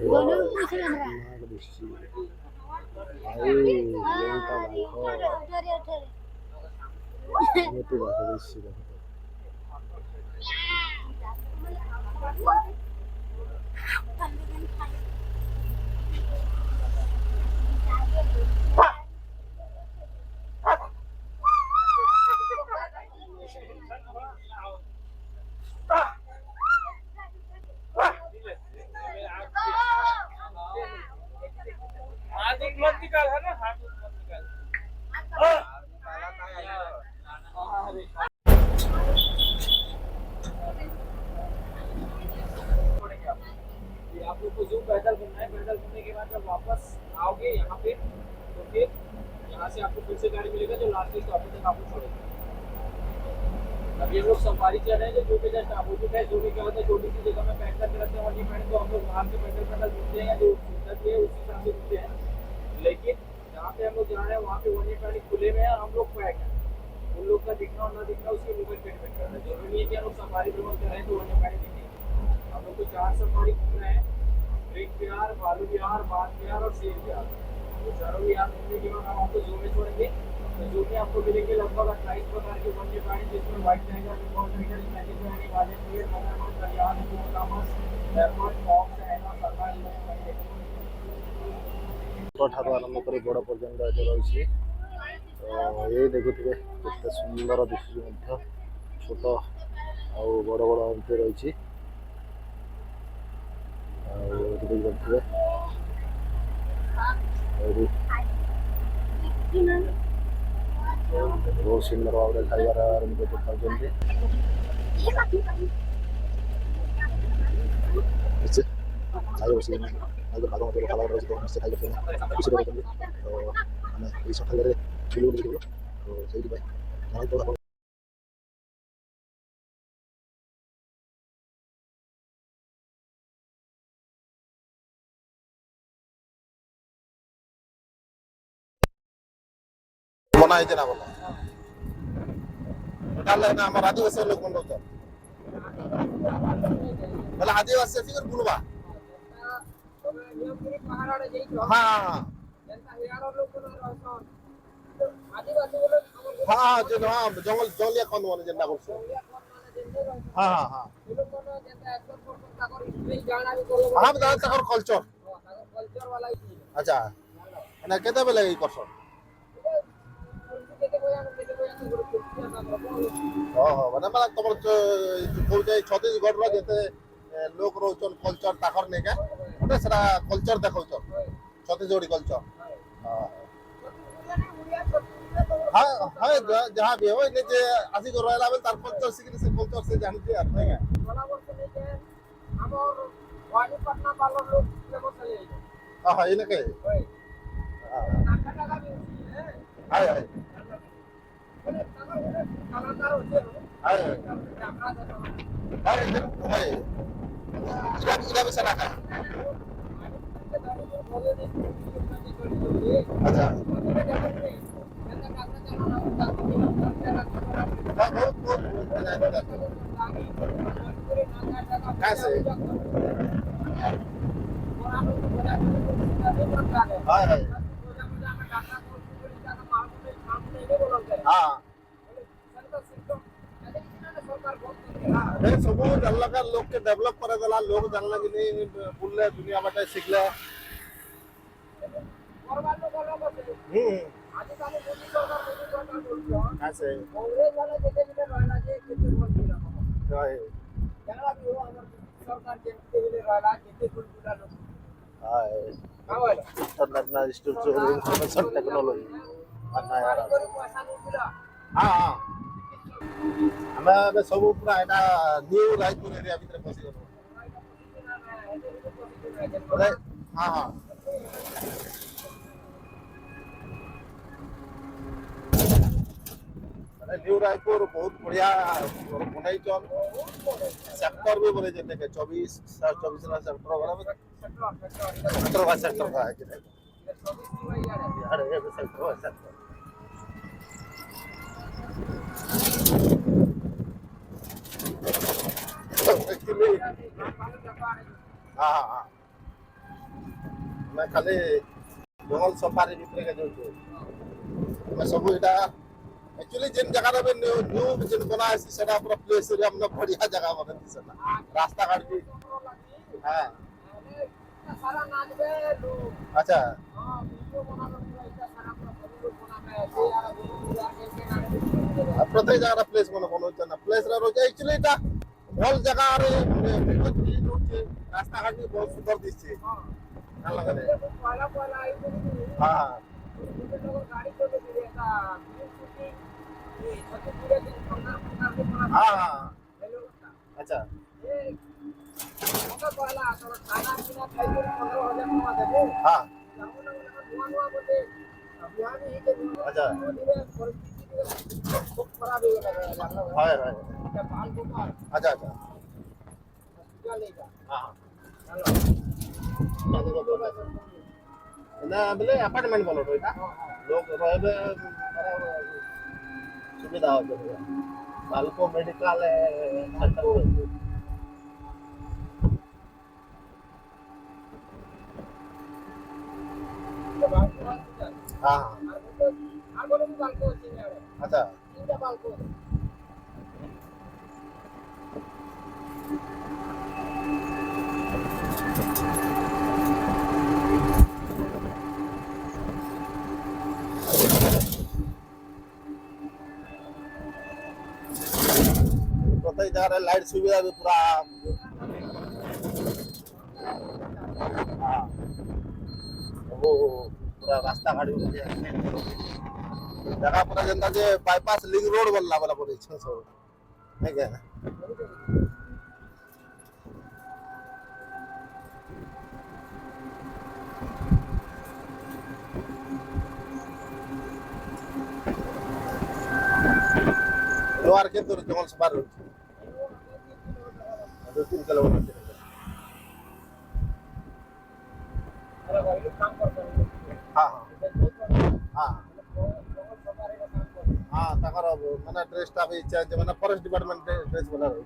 दोनों पूछ रहा है मत निकाल है ना हाथ मत निकाल आप लोग को जो पैदल घूमना है पैदल घूमने के बाद जब वापस आओगे यहाँ पे तो फिर यहाँ से आपको फिर से गाड़ी मिलेगा जो लास्ट स्टॉप तक आपको छोड़ेगा। अब ये लोग सफारी चल रहे हैं जो के जस्ट अपोजिट है। जो भी क्या होता है छोटी सी जगह में पैक करके रखते हैं वहीं पैंट तो हम लोग बाहर से पैदल घूमते हैं जो सुविधा है उसी हिसाब से घूमते हैं। लेकिन जहाँ पे हम लोग जा रहे हैं वहाँ पे वन्य प्राणी खुले में है और हम लोग पैक है। उन लोग का दिखना और ना दिखना उसके ऊपर डिपेंड करता है। जरूरी नहीं है कि हम लोग सफारी भ्रमण कर रहे हैं तो वन्य प्राणी दिखेंगे। हम लोग को 4 सफारी घूम रहे हैं, ब्रिक विहार, बालू विहार, बाघ विहार और शेर विहार। तो चारों विहार घूमने के बाद हम आपको जू में छोड़ेंगे। तो जू में आपको मिलेंगे लगभग 28 प्रकार के वन्य प्राणी जिसमें व्हाइट टाइगर, बेंगोल टाइगर, स्पैनिश बैनी, वाले शेर, मगरमच्छ, घड़ियाल, हिपोपोटामस, लेपर्ड, फॉक्स, हाइना, सरकाल ठारू आरंभ कर बड़ पर्यटन ये रही। तो ये देखुए केते सुंदर दिशुची छोट आ बड़ बड़ एंट्री रही देखिए बहुत सुंदर भाव में खाइबार आरंभ कर खाई बस भाग मत खाला निश्चय खाई खुशी रखते तो आम सकाल झुलुड़ तो से बना है ना बोला ना हमारे आदिवासी लोग बन रहे बोला आदिवासी फिर बुलवा हाँ हाँ जो हाँ जंगल जंगलिया कौन वाले जनता बोलते हाँ हाँ हाँ हाँ बता तक कल्चर अच्छा ना केते बेले ई करछो ओहो माने माने तमर कोइ जाय छत्तीसगढ़ रो जते लोक रोचन कल्चर ताकर ने का ओटा सरा कल्चर देखौ छ छत्तीसगढ़ी कल्चर हां हां जहां भी हो ने जे आसी को रहला बेल तार कल्चर सिखि से कल्चर से जानते यार नहीं है वाला वर्ष ने के हमर वाणी पटना वाला लोग फेमस है हां इने के हां लगा भी हाय हाय हाय हाय इधर भी सना है अच्छा कैसे हाय हाय हाँ सब जानला का लोग के डेवलप करे देला लोग जानला कि नहीं बुलले दुनिया बाटे सिखले आज काले मोदी सरकार कैसे कांग्रेस वाला जेते जेते रहला जे केते वोट दिला है जानला भी हो हमर सरकार के लिए रहला केते कुल पूरा लोग हाय आवला International Institute of Information Technology अन्ना यार हां हां हमें सब पूरा एटा न्यू रायपुर एरिया भीतर पसी गलो अरे हां हां अरे न्यू रायपुर बहुत बढ़िया बनाई चल सेक्टर भी बोले जने के 24 ना सेक्टर वाला सेक्टर का है कि यार ये सेक्टर एक्चुअली हाँ हाँ मैं खाली जंगल सफारी भितर के जाऊँ मैं सब इटा एक्चुअली जिन जगह रे न्यू न्यू जिन बना है सेटा पूरा प्लेस एरिया में बढ़िया जगह बना दी सेटा रास्ता घाट भी हां सारा नाचबे लोग अच्छा हां वीडियो बनाना पूरा इतना सारा पूरा लोग बनाना है ऐसे यार के नारे प्रत्येक जगह प्लेस बनो ना प्लेस रे रोज एक्चुअली इटा भल जगह रे बहुत क्लीन होचे रास्ता घाट भी बहुत सुंदर दिसছে हां लगा रे पहला पहला आई हां लोग गाड़ी को भी था शूटिंग ये सब पूरे दिन पंद्रह के पूरा हां अच्छा ये पहला तो खाना पीना खाई 15,000 टका देबो हां नुआ नुआ बोले अभियान ही के अच्छा धीरे परिस्थिति खूब खराब हो गया जानला हां हां बाल को अच्छा अच्छा क्या लेगा हां ना बोले अपार्टमेंट बोलो तो इटा लोग रहबे सुविधा हो जाएगा बालको मेडिकल सेंटर हाँ आगोले भी बाल को अच्छा तीनटा बाल को प्रत्येक जगह लाइट सुविधा भी पूरा हाँ वो पूरा रास्ता घाट भी बढ़िया जगह पूरा जनता जे बाईपास लिंक रोड बनला वाला पड़े छ सब है क्या लोअर के तो जंगल से बाहर 2-3 किलोमीटर काम करते हैं हाँ हाँ हाँ तकर माने ड्रेस टा भी चेंज माने फॉरेस्ट डिपार्टमेंट ड्रेस वाला रही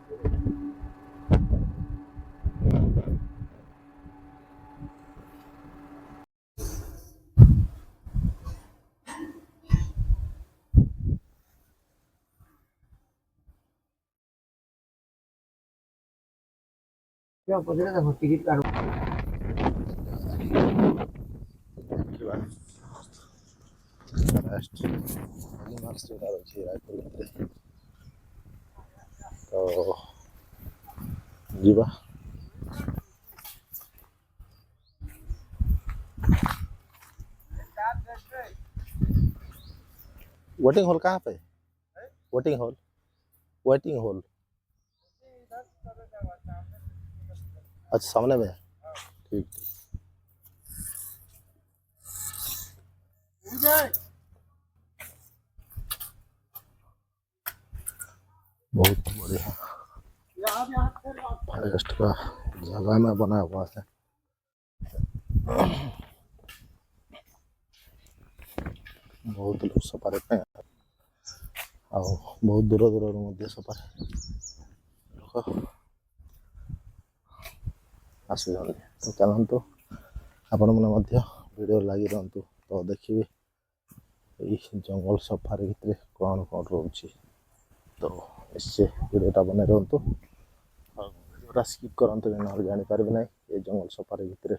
क्या पकड़े था टिकट काट लास्ट मार्क्स जोड़ा रही रायपुर तो जीवा वेटिंग हॉल कहाँ पे वेटिंग हॉल अच्छा सामने में ठीक बहुत बढ़िया फॉरेस्ट का जगह में बना हुआ है बहुत लोग सफारी पे ଆଉ ବହୁତ ଦୂର ଦୂରରୁ ମଧ୍ୟ ସଫାରୀ ଲୋକ ଆସୁଛନ୍ତି ତ ଚାଲନ୍ତୁ ଆପଣମାନେ ମଧ୍ୟ ଭିଡ଼ିଓ ଲାଗି ରହନ୍ତୁ ତ ଦେଖିବେ ଏଇ ଜଙ୍ଗଲ ସଫାରୀ ଭିତରେ କ'ଣ କ'ଣ ରହୁଛି ତ ନିଶ୍ଚୟ ଭିଡ଼ିଓଟା ବନେଇ ରହନ୍ତୁ ଆଉ ଭିଡ଼ିଓଟା ସ୍କିପ୍ କରନ୍ତୁ ନହେଲେ ଜାଣିପାରିବେ ନାହିଁ ଏ ଜଙ୍ଗଲ ସଫାରୀ ଭିତରେ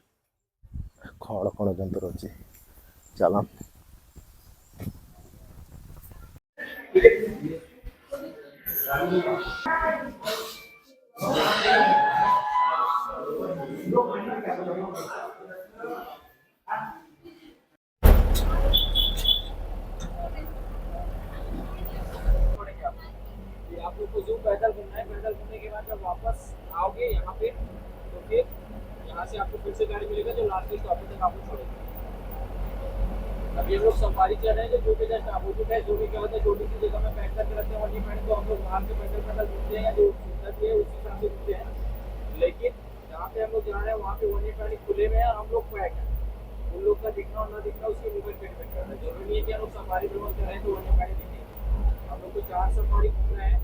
କ'ଣ କ'ଣ ଜନ୍ତୁ ରହୁଛି ଚାଲନ୍ତୁ आप लोग को जूम पैदल घूमना है पैदल घूमने के बाद जब वापस आओगे यहाँ पे तो फिर यहाँ से आपको फिर से गाड़ी मिलेगा जो लास्ट स्टॉप तक आपको छोड़ेगा अब ये लोग सफारी चल रहे हैं जो भी जस्ट अपोजिट है जो भी क्या होता है छोटी सी जगह में पैक करके रखते हैं वहीं पैंट तो हम लोग बाहर से पैदल पैदल घूमते हैं या जो सुविधा भी है उसी हिसाब से घूमते हैं लेकिन जहाँ पे हम लोग जा रहे हैं वहाँ पे वहीं पैंट खुले में है और हम लोग पैक हैं उन लोग का दिखना और ना दिखना उसके मूवमेंट पे डिपेंड करता है जरूरी नहीं है कि हम लोग सफारी प्रमोट कर रहे हैं तो वहीं पैंट दिखेंगे हम लोग को 4 सफारी घूम रहे हैं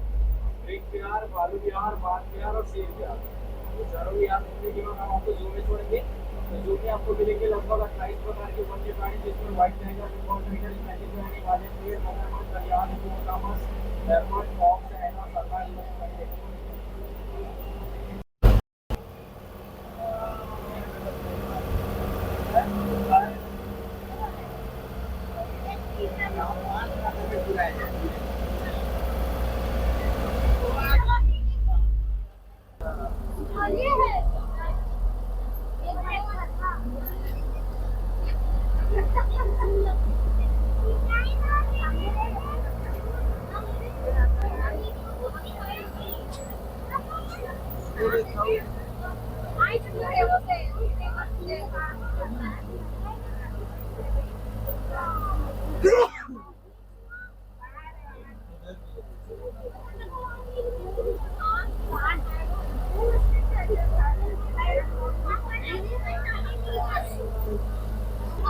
ब्रिक विहार बालू विहार बाग विहार और शेर विहार तो चारों विहार घूमने के बाद हम आपको जू में छोड़ेंगे तो जू भी देखिए लगभग 28 प्रकार के वन्य प्राणी जिसमें व्हाइट टाइगर, बंगाल टाइगर, स्पैनिश बैनी, वालेट डियर, मगरमच्छ, घड़ियाल, हिप्पोपोटामस, लेपर्ड, फॉक्स, हाइना, सरला, ये सब देखने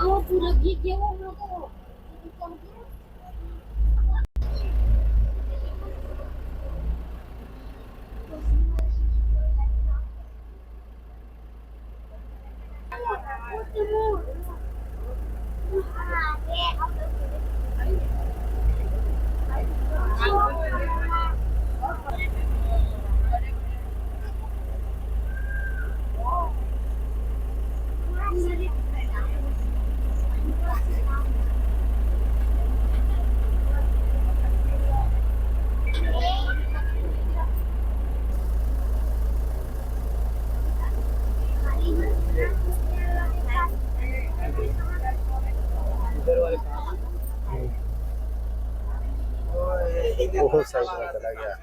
को पूरा भीग गया वो लोग बहुत साइड में चला गया।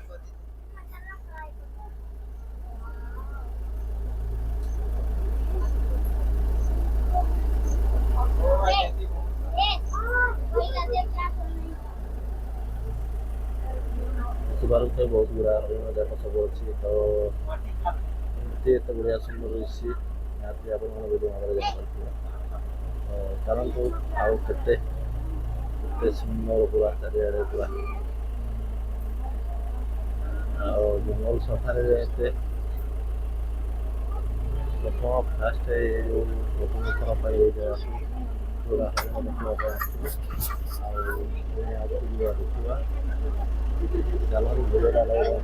भारत बहुत गुड़ा हरिण जाक सब अच्छी तो एमती एत बढ़िया सुंदर रही यहाँ आप वीडियो भाव जापारे चलतु आउ के सुंदर पूरा चारिड़े पूरा जंगल सफारी प्रथम फास्ट जो प्रथम थर पर पूरा हरिण देखा देखा चलन भिडियोटा लगे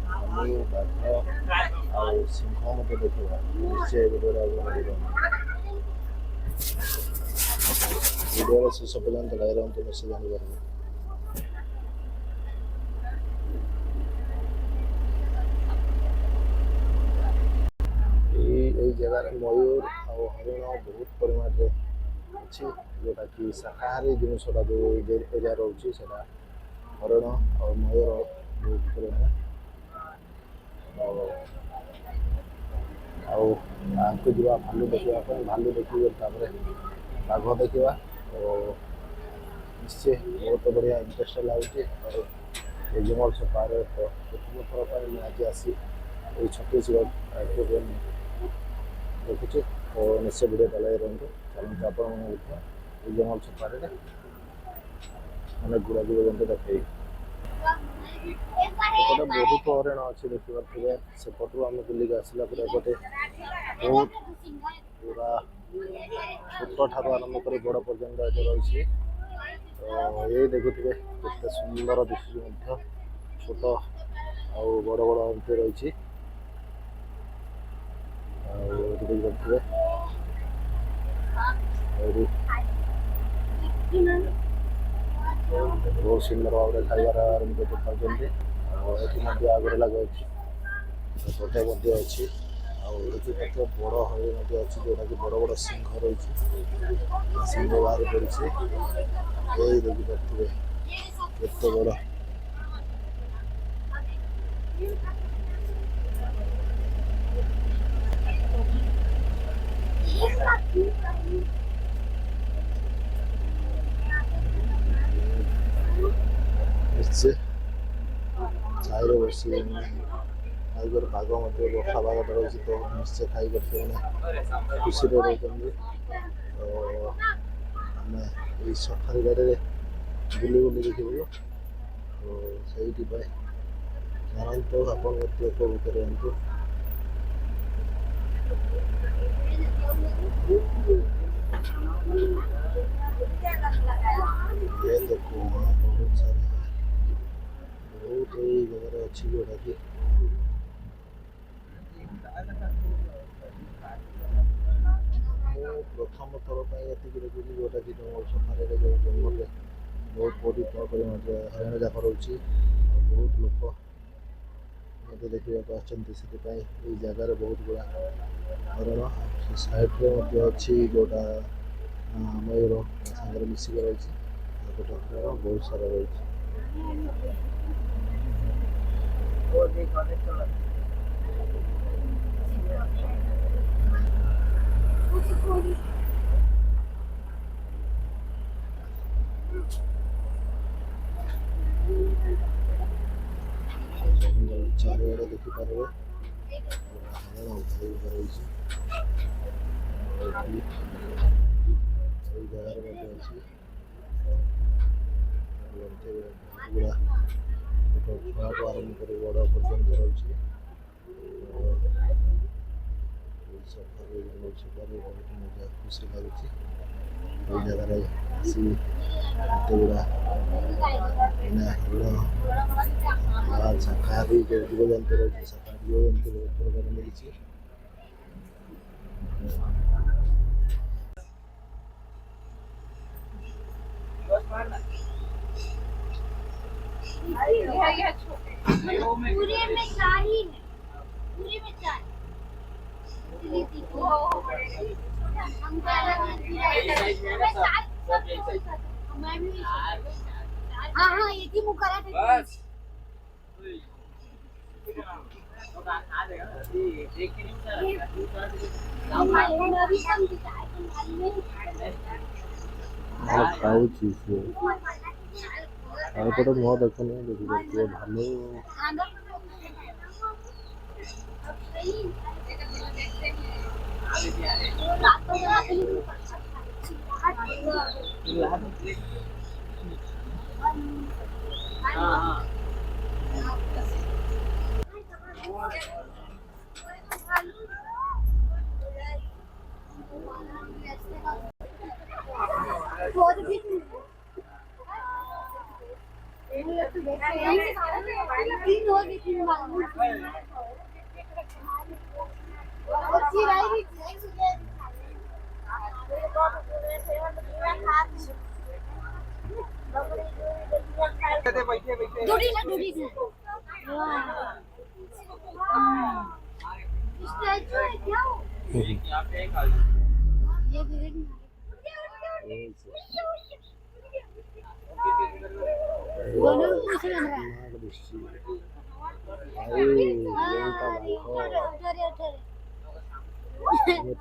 भालू बाघ आ सिंह मत देखा निश्चय भिडियोटा भिडियो शेष पर्यंत लगे रुँ निश्चय जापर जगार मयूर और हरिण बहुत परिमाण अच्छी जोटा कि शाकाहारी जिनसा जो एरिया रोचे हरिण और मयूर बहुत परिमाण आगे जा भालू देखा भालू देखिए बाघ देखा और निश्चय बहुत बढ़िया इंटरेस्ट लगे और जंगल सफारी प्रथम थर पर आज आसी छत्तीसगढ़ देखुचे और निश्चय वीडियो लगे रुँ चलते आप जंगल सफारी अनेक गुड़ा जीव जंतु देखे बहुत हरिण अच्छी देखिए सेपटू आम बुलिक आसला एपटे बहुत पूरा छोट ठार आरंभ कर बड़ पर्यंत ये रही तो ये देखुए केते सुंदर दिशुची छोट आ बड़ बड़ एमती रही देखिए बहुत सुंदर भाव में खाइबार आरंभ देखा आगे लगे छोटे अच्छी आते बड़ हरिण अच्छी जोटा कि बड़ बड़ सिंह रही सिंह बाहर पड़ी यही देखिए केते बड़ निश्चय छाई बस खाइकर पाग बर्षा पाग रही तो निश्चय खाइकर से खुशी रही तो आम ये सफारी गाड़ी में बुले बुले देखिए तो से जानते आप उपभोग कर ପ୍ରଥମ ଥର ପାଇଁ ଏତିକି ଦେଖୁଛି ଯେଉଁଟାକି ଜଙ୍ଗଲ ସଫାରିରେ ଯେଉଁ ଜଙ୍ଗଲରେ ବହୁତ ପରିମାଣରେ ହରିଣ ଯାକ ରହୁଛି ଆଉ ବହୁତ ଲୋକ ମଧ୍ୟ ଦେଖିବାକୁ ଆସୁଛନ୍ତି। ସେଥିପାଇଁ ଏଇ ଜାଗାରେ ବହୁତ ଗୁଡ଼ା ହରିଣ ସେ ସାଇଡ଼୍ରେ ମଧ୍ୟ ଅଛି ଯେଉଁଟା ମୟୂର ତା ସାଙ୍ଗରେ ମିଶିକି ରହିଛି ଆଉ ଗୋଟେ ହରିଣ ବହୁତ ସାରା ରହିଛି। ଜଙ୍ଗଲ ଚାରିଆଡ଼େ ଦେଖିପାରିବେ ହରିଣ ବହୁତ ରହିଛି। ଏଇ ଜାଗାରେ ମଧ୍ୟ ଅଛି ବହୁତ ଗୁଡ଼ା ଛୋଟ ଛୁଆଠୁ ଆରମ୍ଭ କରି ବଡ଼ ପର୍ଯ୍ୟନ୍ତ ରହିଛି। ସଫାରି ଜଙ୍ଗଲ ସଫାରି ବହୁତ ମଜା ଖୁସି ଲାଗୁଛି। ଏଇ ଜାଗାରେ ଆସି ଏତେ ଗୁଡ଼ା ହରିଣ ଶାକାହାରୀ ଯେଉଁ ଜୀବଜନ୍ତୁ ରହିଛି ଶାକାହାରୀ ଜୀବଜନ୍ତୁ ବହୁତ ପ୍ରକାର ମିଳିଛି। पूरे में चार ही है, पूरे में चार हम हाँ हाँ एक ही मुँह करा था बस ଖାଉଛି ସିଏ ଆଉ ଏପଟେ ମୁହଁ ଦେଖୁନି ଦେଖିପାରୁଥିବେ ଭାଲୁ दूरी से स्टैचू है क्या वो? यहाँ पे एक ये ग्रेड दोनों पीछे लग रहा है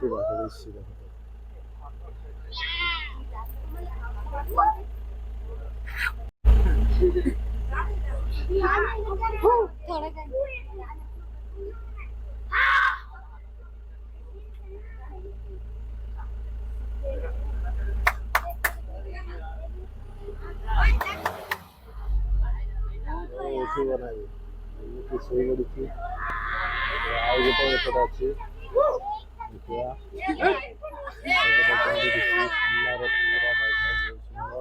थोड़ा ଉଠିବ ନାହିଁ ଏମିତି ଶୋଇପଡ଼ିଛି ଆଉ ଗୋଟେ ଏପଟେ ଅଛି ଦେଖିବା ଆଉ ଗୋଟେ କେମିତି ଦିଶୁଛି ସାମ୍ନାରେ ପୁରା ବାଘ ବହୁତ ସୁନ୍ଦର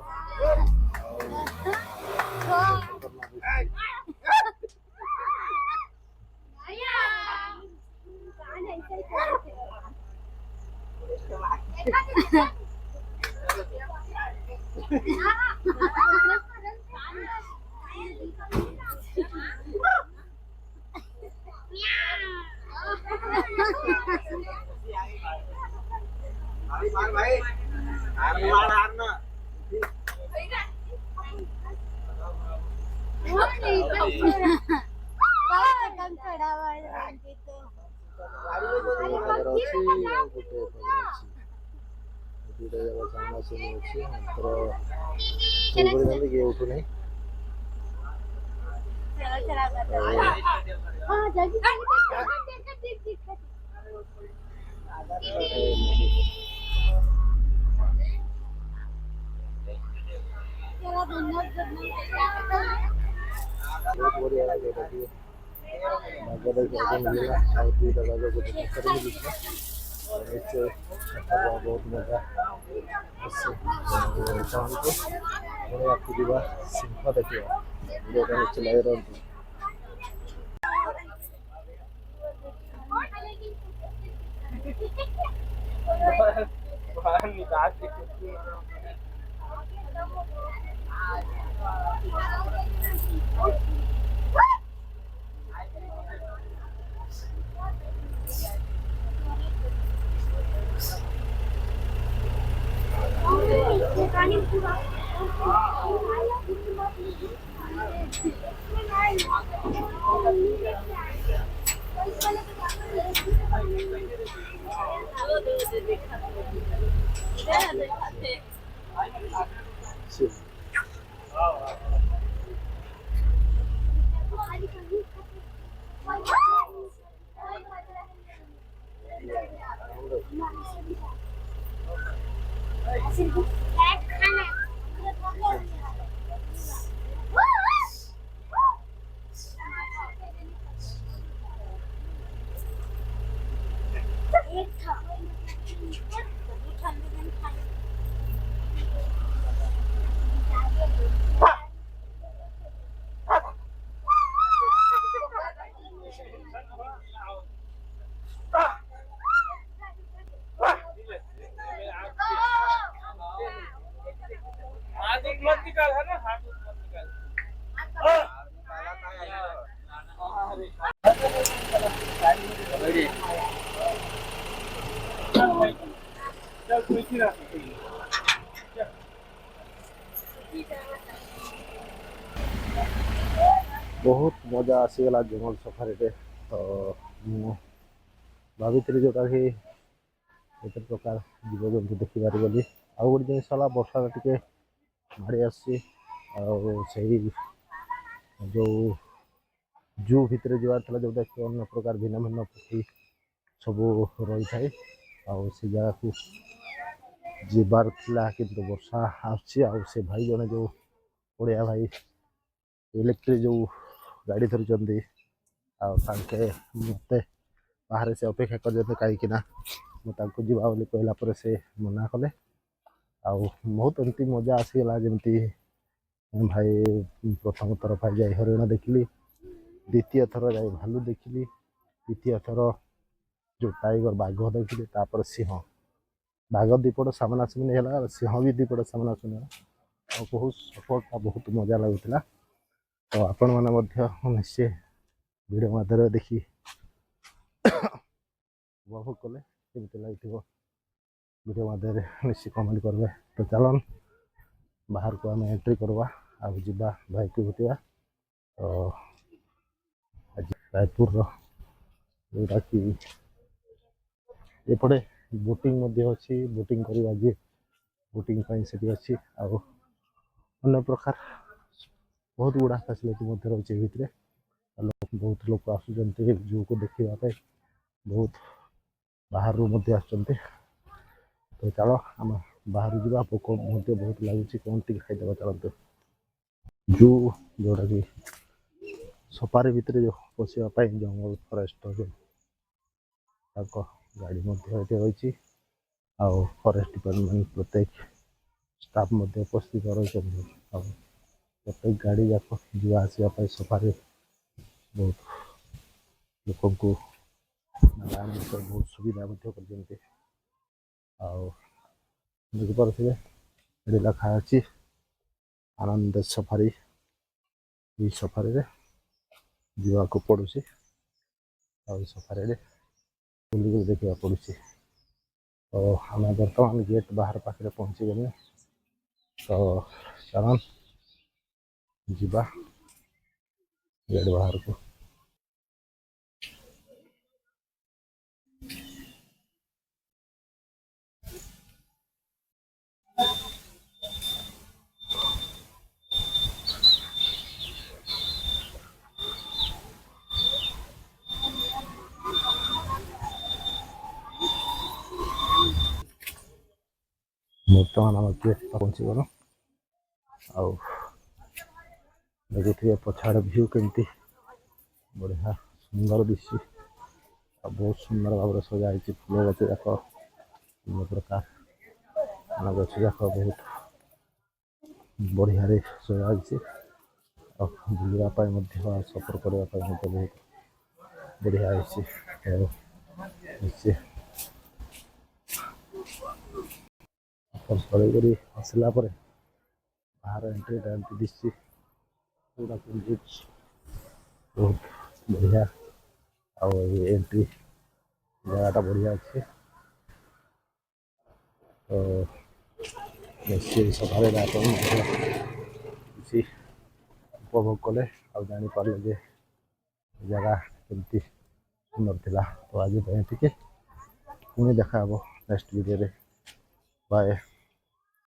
ଆଉ भाई हारना କିଏ ଉଠୁନାହିଁ ବହୁତ ବଢ଼ିଆ ଯୋଉଟା କି ବାଘ ଦେଖିବାକୁ ମିଳିଲା ଆଉ ଦୁଇଟା ବାଘ ଗୋଟେ ପଛରେ ମିଳିଥିଲା ନିଶ୍ଚୟ ସେଠାର ବହୁତ ମଜା ଆସେ ଚାହୁଁଛୁ ପୁଣି ଆଗକୁ ଯିବା ସିଂହ ଦେଖିବା ଭିଡ଼ିଓଟା ନିଶ୍ଚୟ ଲାଗି ରହନ୍ତୁ। बाहर निकाल के Sì. हाथ मत निकाल है ना, हाथ मत निकाल। चल कोई नहीं बहुत मजा आसीगला जंगल सफारी रे। तो मु भावित्री जोटा कि एते प्रकार जीवजंतु देखिबार गली आउ गोटे जिनिस होला वर्षा टिके माड़ी आसी जो जू भितर जावार जोटा कि अन्य प्रकार भिन्न भिन्न पक्षी सब रही थाए से जगह को जीवार थिला किंतु वर्षा आसी से भाई जने जो ओडिया भाई इलेक्ट्रिक जो गाड़ी धरी मत बाहर से अपेक्षा कर कहीं मुझे जीवा बोली कहला पर से मना कले बहुत एमती मजा आसीगला जमती भाई प्रथम थर भाई जाए हरिण देखिली द्वितीय थर जाए भालू देखिली तृतीय थर जो टाइगर बाघ देखिली तापर सिंह बाघ दीपट सामना सामनी है सिंह भी दीपट सामना सामनी बहुत सफलता बहुत मजा लगुला। तो आपण मैंने निश्चय भिड मध्यम देखी उपभोग कले केमती लगे भिड मध्य निश्चय कमेंट करेंगे। तो चलन बाहर को आम एंट्री करवा आउ जा भाई को भेटा। तो आज रायपुर जोटा कि एपटे बोटिंग अच्छी बोटिंग कर आज बोटिंग से अच्छी अन्य प्रकार बहुत गुड़ा फैसिलिटी रही भितर बहुत लोग आसुँच जू को देखा बहुत बाहर आसुँच। तो चलो आम बाहर जा पोक बहुत लगुच कौन टी खाईदे चलते जू जोटा कि सफारी भितर जो पशियापाई जंगल फरेस्ट जो गाड़ी रही फरेस्ट डिपार्टमेंट प्रत्येक स्टाफ उपस्थित रही प्रत्येक गाड़ी जाक जावासवाई सफारी बहुत लोक को बहुत सुविधा कर देखिपे ये लिखा अच्छी आनंद सफारी ये सफारी जावा को पड़ू सफारी बुल देखा पड़ू। तो आम बर्तमान गेट बाहर पाखे पहुँची गले। तो चलन जा गेट बाहर को बर्तमान आम गेट पहुँची गल देखिए पछाड़ व्यू केमती बढ़िया सुंदर दिशि बहुत सुंदर भाव सजाई फूल गछ जाक विभिन्न प्रकार गछ जाक बहुत बढ़िया सजाई बुलवाई सफर करने बहुत बढ़िया निश्चय ସରେଇ ଆସିଲା ପରେ ବାହାର ଏଣ୍ଟ୍ରିଟା ଏମିତି ଦିଶଛି ପୁରା କମ୍ପ୍ଲିଟ୍ ବହୁତ ବଢ଼ିଆ। ଆଉ ଏ ଏଣ୍ଟ୍ରି ଜାଗାଟା ବଢ଼ିଆ ଅଛି। ତ ନିଶ୍ଚୟ ସକାଳେ ଆପଣ କିଛି ଉପଭୋଗ କଲେ ଆଉ ଜାଣିପାରିଲେ ଯେ ଜାଗା କେମିତି ସୁନ୍ଦର ଥିଲା। ତ ଆଜି ପାଇଁ ଏତିକି, ପୁଣି ଦେଖା ହେବ ନେକ୍ସଟ ଭିଡ଼ିଓରେ। ବାଏ।